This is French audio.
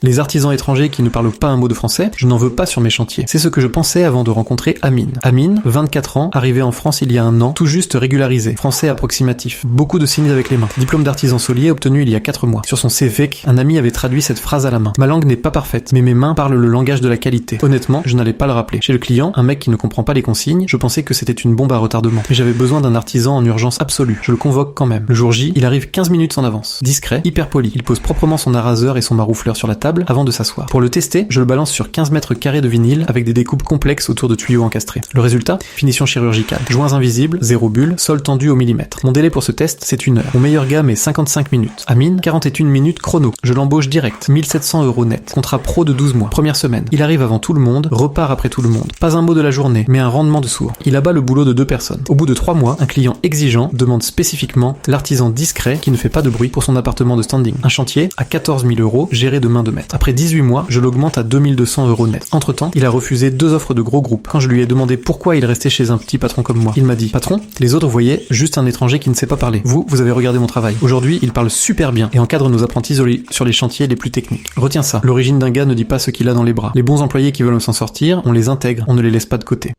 Les artisans étrangers qui ne parlent pas un mot de français, je n'en veux pas sur mes chantiers. C'est ce que je pensais avant de rencontrer Amine. Amine, 24 ans, arrivé en France il y a un an, tout juste régularisé, français approximatif, beaucoup de signes avec les mains. Diplôme d'artisan solier obtenu il y a 4 mois. Sur son CV, un ami avait traduit cette phrase à la main. Ma langue n'est pas parfaite, mais mes mains parlent le langage de la qualité. Honnêtement, je n'allais pas le rappeler. Chez le client, un mec qui ne comprend pas les consignes, je pensais que c'était une bombe à retardement. Mais j'avais besoin d'un artisan en urgence absolue. Je le convoque quand même. Le jour J, il arrive 15 minutes en avance. Discret, hyper poli. Il pose proprement son araseur et son maroufleur sur la table avant de s'asseoir. Pour le tester, je le balance sur 15 mètres carrés de vinyle avec des découpes complexes autour de tuyaux encastrés. Le résultat, finition chirurgicale. Joints invisibles, 0 bulle, sol tendu au millimètre. Mon délai pour ce test, c'est 1 heure. Mon meilleur gamme est 55 minutes. Amine, 41 minutes chrono. Je l'embauche direct. 1700 € net. Contrat pro de 12 mois. Première semaine. Il arrive avant tout le monde, repart après tout le monde. Pas un mot de la journée, mais un rendement de sourd. Il abat le boulot de 2 personnes. Au bout de 3 mois, un client exigeant demande spécifiquement l'artisan discret qui ne fait pas de bruit pour son appartement de standing. Un chantier à 14 000 €, géré de main de maître. Après 18 mois, je l'augmente à 2200 € net. Entre-temps, il a refusé 2 offres de gros groupes. Quand je lui ai demandé pourquoi il restait chez un petit patron comme moi, il m'a dit: patron, les autres voyaient juste un étranger qui ne sait pas parler. Vous avez regardé mon travail. Aujourd'hui, il parle super bien et encadre nos apprentis sur les chantiers les plus techniques. Retiens ça. L'origine d'un gars ne dit pas ce qu'il a dans les bras. Les bons employés qui veulent s'en sortir, on les intègre, on ne les laisse pas de côté.